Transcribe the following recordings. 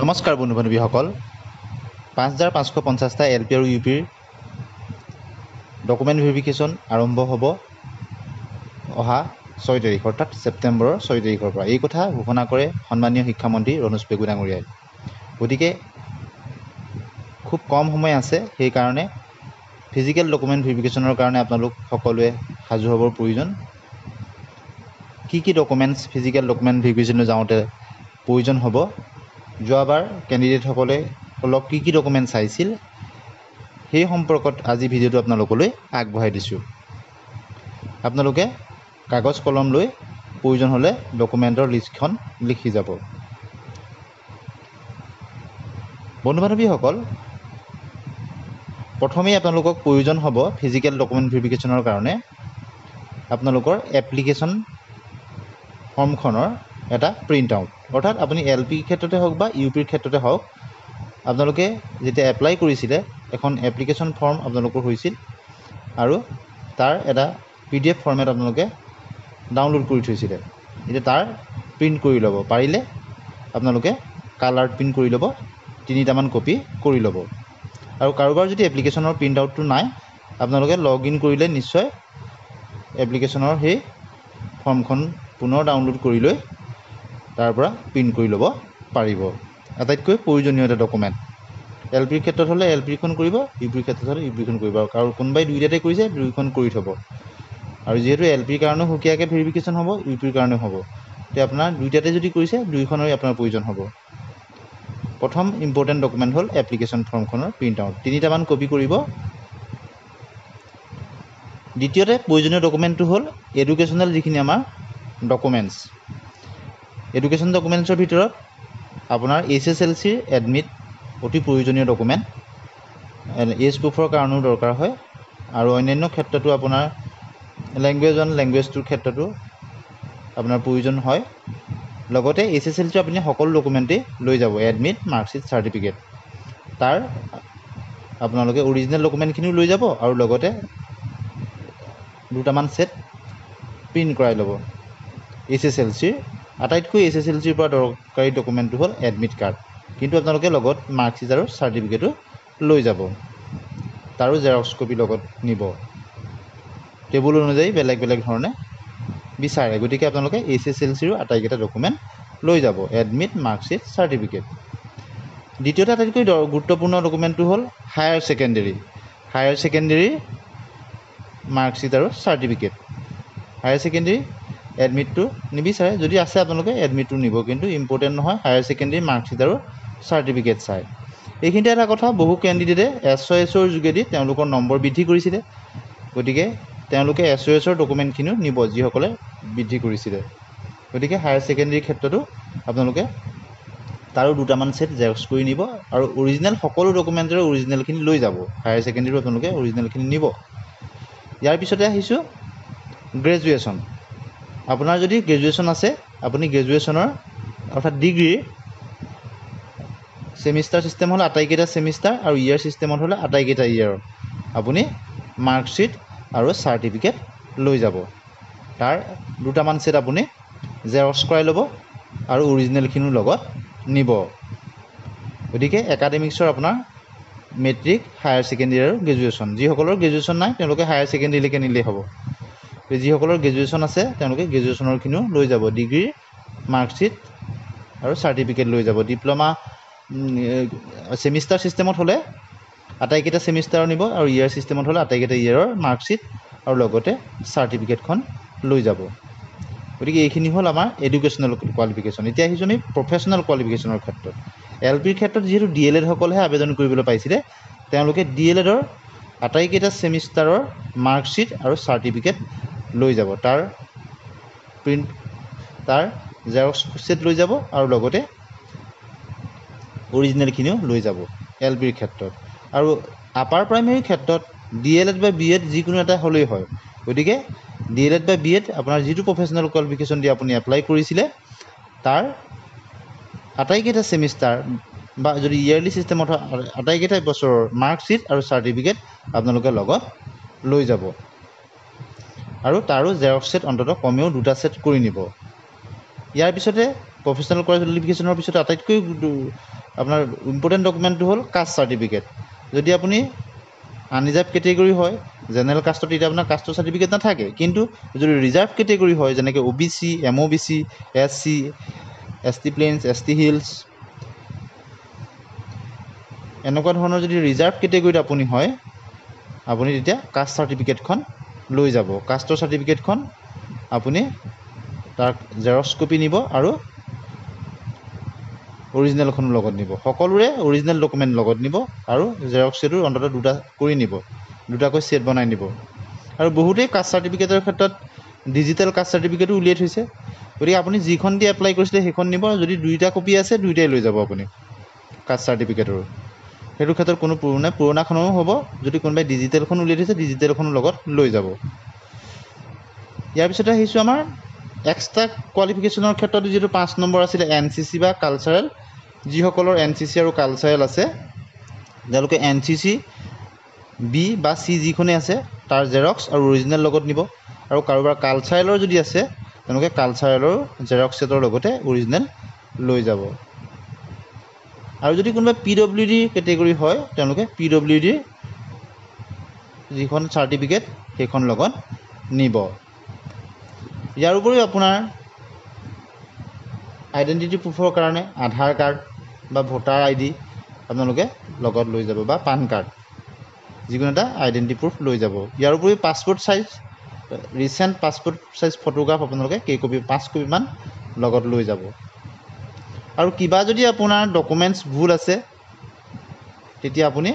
নমস্কাৰ বন্ধু বান্ধৱীসকল 5550টা এলপি আৰু ইউপিৰ ডকুমেণ্ট ভেৰিফিকেশ্যন আৰম্ভ হ'ব অহা 6 তাৰিখ অৰ্থাৎ ছেপ্টেম্বৰৰ 6 তাৰিখৰ পৰা এই কথা ঘোষণা কৰে সন্মানীয় শিক্ষামন্ত্ৰী ৰণোজ পেগু ডাঙৰীয়াই। গতিকে খুব কম সময় আছে, সেইকাৰণে ফিজিকেল ডকুমেণ্ট ভেৰিফিকেশ্যনৰ কাৰণে আপোনালোক সকলোৱে সাজু হ'বৰ প্ৰয়োজন। কি ডকুমেণ্টছ ফিজিকেল ডকুমেণ্ট ভেৰিফিকেশ্যনলৈ যাওঁতে প্ৰয়োজন হ'ব, যোৱাবাৰ কেণ্ডিডেটসকলে অলপ কি ডকুমেণ্ট চাইছিল সেই সম্পৰ্কত আজি ভিডিঅ'টো আপোনালোকলৈ আগবঢ়াই দিছোঁ। আপোনালোকে কাগজ কলম লৈ প্ৰয়োজন হ'লে ডকুমেণ্টৰ লিষ্টখন লিখি যাব। বন্ধু বান্ধৱীসকল, প্ৰথমেই আপোনালোকক প্ৰয়োজন হ'ব ফিজিকেল ডকুমেণ্ট ভেৰিফিকেশ্যনৰ কাৰণে আপোনালোকৰ এপ্লিকেশ্যন ফৰ্মখনৰ এটা প্ৰিণ্ট আউট। অৰ্থাৎ আপুনি এল পিৰ ক্ষেত্ৰতে হওক বা ইউ পিৰ ক্ষেত্ৰতে হওক, আপোনালোকে যেতিয়া এপ্লাই কৰিছিলে এখন এপ্লিকেশ্যন ফৰ্ম আপোনালোকৰ হৈছিল আৰু তাৰ এটা PDF ফৰ্মেট আপোনালোকে ডাউনলোড কৰি থৈছিলে। এতিয়া তাৰ প্ৰিণ্ট কৰি ল'ব পাৰিলে আপোনালোকে কালাৰ প্ৰিণ্ট কৰি ল'ব, 3টামান কপি কৰি ল'ব। আৰু কাৰোবাৰ যদি এপ্লিকেশ্যনৰ প্ৰিণ্ট আউটটো নাই, আপোনালোকে লগ ইন কৰিলে নিশ্চয় এপ্লিকেশ্যনৰ সেই ফৰ্মখন পুনৰ ডাউনলোড কৰি লৈ তাৰ পৰা প্ৰিণ্ট কৰি ল'ব পাৰিব। আটাইতকৈ প্ৰয়োজনীয় এটা ডকুমেণ্ট। এল পিৰ ক্ষেত্ৰত হ'লে এল পিখন কৰিব, ইউ পিৰ ক্ষেত্ৰত হ'লে ইউ পিখন কৰিব। আৰু কোনোবাই দুইটাতে কৰিছে দুইখন কৰি থ'ব। আৰু যিহেতু এল পিৰ কাৰণেও সুকীয়াকৈ ভেৰিফিকেশ্যন হ'ব, ইউ পিৰ কাৰণেও হ'ব, এতিয়া আপোনাৰ দুইটাতে যদি কৰিছে দুইখনৰে আপোনাৰ প্ৰয়োজন হ'ব। প্ৰথম ইম্পৰ্টেণ্ট ডকুমেণ্ট হ'ল এপ্লিকেশ্যন ফৰ্মখনৰ প্ৰিণ্ট আউট, 3টামান কপি কৰিব। দ্বিতীয়তে প্ৰয়োজনীয় ডকুমেণ্টটো হ'ল এডুকেশ্যনেল যিখিনি আমাৰ ডকুমেণ্টছ। এডুকেশ্যন ডকুমেণ্টছৰ ভিতৰত আপোনাৰ SSLCৰ এডমিট অতি প্ৰয়োজনীয় ডকুমেণ্ট, এজ প্ৰুফৰ কাৰণেও দৰকাৰ হয়। আৰু অন্যান্য ক্ষেত্ৰতো আপোনাৰ লেংগুৱেজ 1 লেংগুৱেজ 2ৰ ক্ষেত্ৰতো আপোনাৰ প্ৰয়োজন হয়। লগতে SSLCৰ আপুনি সকলো ডকুমেণ্টেই লৈ যাব, এডমিট, মাৰ্কশ্বিট, চাৰ্টিফিকেট। তাৰ আপোনালোকে অৰিজিনেল ডকুমেণ্টখিনিও লৈ যাব আৰু লগতে 2টামান ছেট প্ৰিণ্ট কৰাই ল'ব। SSLCৰ আটাইতকৈ SSLCৰ পৰা দৰকাৰী ডকুমেণ্টটো হ'ল এডমিট কাৰ্ড, কিন্তু আপোনালোকে লগত মাৰ্কশ্বিট আৰু চাৰ্টিফিকেটো লৈ যাব, তাৰো জেৰক্স কপি লগত নিব। টেবুল অনুযায়ী বেলেগ বেলেগ ধৰণে বিচাৰে, গতিকে আপোনালোকে SSLCৰো আটাইকেইটা ডকুমেণ্ট লৈ যাব, এডমিট, মাৰ্কশ্বিট, চাৰ্টিফিকেট। দ্বিতীয়তে আটাইতকৈ গুৰুত্বপূৰ্ণ ডকুমেণ্টটো হ'ল হায়াৰ ছেকেণ্ডেৰীৰ মাৰ্কশ্বিট আৰু চাৰ্টিফিকেট। হায়াৰ ছেকেণ্ডেৰী এডমিটটো নিবিচাৰে, যদি আছে আপোনালোকে এডমিটটো নিব, কিন্তু ইম্পৰ্টেণ্ট নহয়। হায়াৰ ছেকেণ্ডেৰী মাৰ্কশ্বিট আৰু চাৰ্টিফিকেট চাই। এইখিনিতে এটা কথা, বহু কেণ্ডিডেটে SOSৰ যোগেদি তেওঁলোকৰ নম্বৰ বৃদ্ধি কৰিছিলে, গতিকে তেওঁলোকে SOSৰ ডকুমেণ্টখিনিও নিব যিসকলে বৃদ্ধি কৰিছিলে। গতিকে হায়াৰ ছেকেণ্ডেৰীৰ ক্ষেত্ৰতো আপোনালোকে তাৰো 2টামান ছেট জেৰক্স কৰি নিব আৰু অৰিজিনেল সকলো ডকুমেণ্টৰে অৰিজিনেলখিনি লৈ যাব। হায়াৰ ছেকেণ্ডেৰীৰো আপোনালোকে অৰিজিনেলখিনি নিব। ইয়াৰ পিছতে আহিছোঁ গ্ৰেজুৱেশ্যন। আপোনাৰ যদি গ্ৰেজুৱেশ্যন আছে, আপুনি গ্ৰেজুৱেশ্যনৰ অৰ্থাৎ ডিগ্ৰীৰ ছেমিষ্টাৰ ছিষ্টেম হ'লে আটাইকেইটা ছেমিষ্টাৰ আৰু ইয়েৰ ছিষ্টেমত হ'লে আটাইকেইটা ইয়েৰৰ আপুনি মাৰ্কশ্বিট আৰু চাৰ্টিফিকেট লৈ যাব। তাৰ 2টামান ছেট আপুনি জেৰক্স কৰাই ল'ব আৰু অৰিজিনেলখিনিও লগত নিব। গতিকে একাডেমিক্সৰ আপোনাৰ মেট্ৰিক, হায়াৰ ছেকেণ্ডেৰী আৰু গ্ৰেজুৱেশ্যন। যিসকলৰ গ্ৰেজুৱেশ্যন নাই তেওঁলোকে হায়াৰ ছেকেণ্ডেৰীলৈকে নিলেই হ'ব। যিসকলৰ গ্ৰেজুৱেশ্যন আছে তেওঁলোকে গ্ৰেজুৱেশ্যনৰখিনিও লৈ যাব, ডিগ্ৰীৰ মাৰ্কশ্বিট আৰু চাৰ্টিফিকেট লৈ যাব। ডিপ্ল'মা ছেমিষ্টাৰ ছিষ্টেমত হ'লে আটাইকেইটা ছেমিষ্টাৰৰ নিব আৰু ইয়েৰ ছিষ্টেমত হ'লে আটাইকেইটা ইয়েৰৰ মাৰ্কশ্বিট আৰু লগতে চাৰ্টিফিকেটখন লৈ যাব। গতিকে এইখিনি হ'ল আমাৰ এডুকেশ্যনেল কোৱালিফিকেশ্যন। এতিয়া আহিছোঁ আমি প্ৰফেশ্যনেল কোৱালিফিকেশ্যনৰ ক্ষেত্ৰত। এল পিৰ ক্ষেত্ৰত যিহেতু DLED সকলেহে আবেদন কৰিবলৈ পাইছিলে, তেওঁলোকে DLEDৰ আটাইকেইটা ছেমিষ্টাৰৰ মাৰ্কশ্বিট আৰু চাৰ্টিফিকেট লৈ যাব, তাৰ জেৰক্স ছেট লৈ যাব আৰু লগতে অৰিজিনেলখিনিও লৈ যাব এল পিৰ ক্ষেত্ৰত। আৰু আপাৰ প্ৰাইমেৰীৰ ক্ষেত্ৰত DLED বা BEd যিকোনো এটা হ'লেই হয়। গতিকে DLED বা BEd আপোনাৰ যিটো প্ৰফেশ্যনেল কোৱালিফিকেশ্যন দি আপুনি এপ্লাই কৰিছিলে তাৰ আটাইকেইটা ছেমিষ্টাৰ বা যদি ইয়েৰলি ছিষ্টেমত হয় আটাইকেইটা বছৰৰ মাৰ্কশ্বিট আৰু চাৰ্টিফিকেট আপোনালোকে লগত লৈ যাব আৰু তাৰো জেৰক্স ছেট অন্ততঃ কমেও 2টা ছেট কৰি নিব। ইয়াৰ পিছতে প্ৰফেশ্যনেল কোৱালিফিকেশ্যনৰ পিছত আটাইতকৈ আপোনাৰ ইম্পৰ্টেণ্ট ডকুমেণ্টটো হ'ল কাষ্ট চাৰ্টিফিকেট। যদি আপুনি আনৰিজাৰ্ভ কেটেগৰী হয়, জেনেৰেল কাষ্টত, তেতিয়া আপোনাৰ কাষ্টৰ চাৰ্টিফিকেট নাথাকে। কিন্তু যদি ৰিজাৰ্ভ কেটেগৰী হয়, যেনেকৈ OBC, MOBC, SC, ST plains, ST hills, এনেকুৱা ধৰণৰ যদি ৰিজাৰ্ভ কেটেগৰীত আপুনি হয়, আপুনি তেতিয়া কাষ্ট চাৰ্টিফিকেটখন লৈ যাব। কাষ্টৰ চাৰ্টিফিকেটখন আপুনি তাৰ জেৰক্স কপি নিব আৰু অৰিজিনেলখনো লগত নিব। সকলোৰে অৰিজিনেল ডকুমেণ্ট লগত নিব আৰু জেৰক্স সেইটো অন্ততঃ 2টা কৰি নিব, 2টাকৈ ছেট বনাই নিব। আৰু বহুতেই কাষ্ট চাৰ্টিফিকেটৰ ক্ষেত্ৰত ডিজিটেল কাষ্ট চাৰ্টিফিকেটো উলিয়াই থৈছে। গতিকে আপুনি যিখন দি এপ্লাই কৰিছিলে সেইখন নিব। যদি 2টা কপি আছে, 2টাই লৈ যাব আপুনি কাষ্ট চাৰ্টিফিকেটৰ। সেইটো ক্ষেত্ৰত কোনো পুৰণাখনো হ'ব। যদি কোনোবাই ডিজিটেলখন উলিয়াই থৈছে, ডিজিটেলখনো লগত লৈ যাব। ইয়াৰ পিছতে আহিছোঁ আমাৰ এক্সট্ৰা কোৱালিফিকেশ্যনৰ ক্ষেত্ৰত যিটো 5 নম্বৰ আছিলে NCC বা কালচাৰেল। যিসকলৰ NCC আৰু কালচাৰেল আছে, তেওঁলোকে NCC B বা C যিখনেই আছে তাৰ জেৰক্স আৰু অৰিজিনেল লগত নিব। আৰু কাৰোবাৰ কালচাৰেলৰ যদি আছে, তেওঁলোকে কালচাৰেলৰ জেৰক্স ছেটৰ লগতে অৰিজিনেল লৈ যাব। আৰু যদি কোনোবা PWD কেটেগৰী হয়, তেওঁলোকে PWD যিখন চাৰ্টিফিকেট সেইখন লগত নিব। ইয়াৰ উপৰিও আপোনাৰ আইডেণ্টিটি প্ৰুফৰ কাৰণে আধাৰ কাৰ্ড বা ভোটাৰ ID আপোনালোকে লগত লৈ যাব, বা পান কাৰ্ড, যিকোনো এটা আইডেণ্টিটি প্ৰুফ লৈ যাব। ইয়াৰ উপৰিও passport size, recent passport size photograph আপোনালোকে 5 কপিমান লগত লৈ যাব। আৰু কিবা যদি আপোনাৰ ডকুমেণ্টছ ভুল আছে, তেতিয়া আপুনি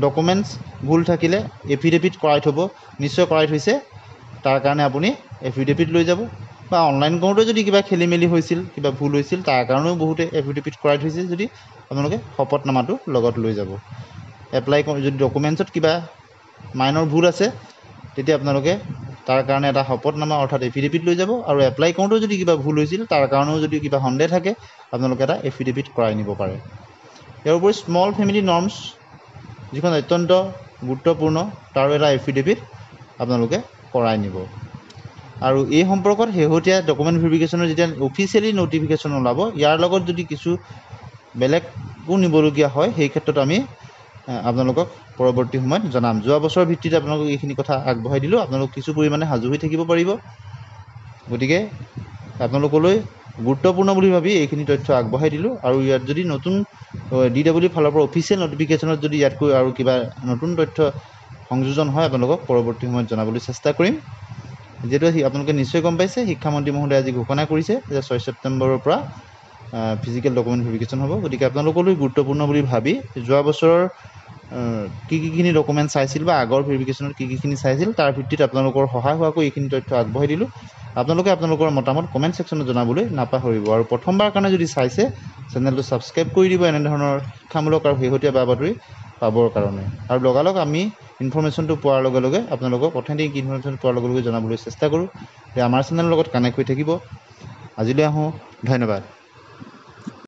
ডকুমেণ্টছ ভুল থাকিলে এফিডেভিট কৰাই থ'ব। নিশ্চয় কৰাই থৈছে, তাৰ কাৰণে আপুনি এফিডেভিট লৈ যাব। বা অনলাইন কৰোঁতে যদি কিবা খেলি মেলি হৈছিল, কিবা ভুল হৈছিল, তাৰ কাৰণেও বহুতে এফিডেভিট কৰাই থৈছে। যদি আপোনালোকে শপতনামাটো লগত লৈ যাব। এপ্লাই যদি ডকুমেণ্টছত কিবা মাইনৰ ভুল আছে, তেতিয়া আপোনালোকে তাৰ কাৰণে এটা শপতনামা অৰ্থাৎ এফিডেভিট লৈ যাব। আৰু এপ্লাই কৰোঁতেও যদি কিবা ভুল হৈছিল, তাৰ কাৰণেও যদি কিবা সন্দেহ থাকে, আপোনালোকে এটা এফিডেভিট কৰাই নিব পাৰে। ইয়াৰ উপৰি স্মল ফেমিলি নৰ্মছ, যিখন অত্যন্ত গুৰুত্বপূৰ্ণ, তাৰো এটা এফিডেভিট আপোনালোকে কৰাই নিব। আৰু এই সম্পৰ্কত শেহতীয়া ডকুমেণ্ট ভেৰিফিকেশ্যনৰ যেতিয়া অফিচিয়েলি ন'টিফিকেশ্যন ওলাব, ইয়াৰ লগত যদি কিছু বেলেগো নিবলগীয়া হয়, সেই ক্ষেত্ৰত আমি আপোনালোকক পৰৱৰ্তী সময়ত জনাম। যোৱা বছৰৰ ভিত্তিত আপোনালোকক এইখিনি কথা আগবঢ়াই দিলোঁ। আপোনালোক কিছু পৰিমাণে সাজু হৈ থাকিব পাৰিব। গতিকে আপোনালোকলৈ গুৰুত্বপূৰ্ণ বুলি ভাবি এইখিনি তথ্য আগবঢ়াই দিলোঁ। আৰু ইয়াত যদি নতুন DW ফালৰ পৰা অফিচিয়েল ন'টিফিকেশ্যনত যদি ইয়াতকৈ আৰু কিবা নতুন তথ্য সংযোজন হয়, আপোনালোকক পৰৱৰ্তী সময়ত জনাবলৈ চেষ্টা কৰিম। যিহেতু আপোনালোকে নিশ্চয় গম পাইছে, শিক্ষামন্ত্ৰী মহোদয়ে আজি ঘোষণা কৰিছে যে 6 ছেপ্টেম্বৰৰ পৰা ফিজিকেল ডকুমেণ্ট ভেৰিফিকেশ্যন হ'ব। গতিকে আপোনালোকলৈ গুৰুত্বপূৰ্ণ বুলি ভাবি যোৱা বছৰৰ কিখিনি ডকুমেণ্ট চাইছিল বা আগৰ ভেৰিফিকেশ্যনত কিখিনি চাইছিল, তাৰ ভিত্তিত আপোনালোকৰ সহায় হোৱাকৈ এইখিনি তথ্য আগবঢ়াই দিলোঁ। আপোনালোকে আপোনালোকৰ মতামত কমেণ্ট ছেকশ্যনত জনাবলৈ নাপাহৰিব। আৰু প্ৰথমবাৰ কাৰণে যদি চাইছে, চেনেলটো ছাবস্ক্ৰাইব কৰি দিব এনেধৰণৰ শিক্ষামূলক আৰু শেহতীয়া বা বাতৰি পাবৰ কাৰণে। আৰু লগালগ আমি ইনফৰ্মেশ্যনটো পোৱাৰ লগে লগে আপোনালোকক অথেণ্টিক ইনফৰ্মেশ্যন পোৱাৰ লগে লগে জনাবলৈ চেষ্টা কৰোঁ যে আমাৰ চেনেলৰ লগত কানেক্ট হৈ থাকিব। আজিলৈ আহোঁ, ধন্যবাদ।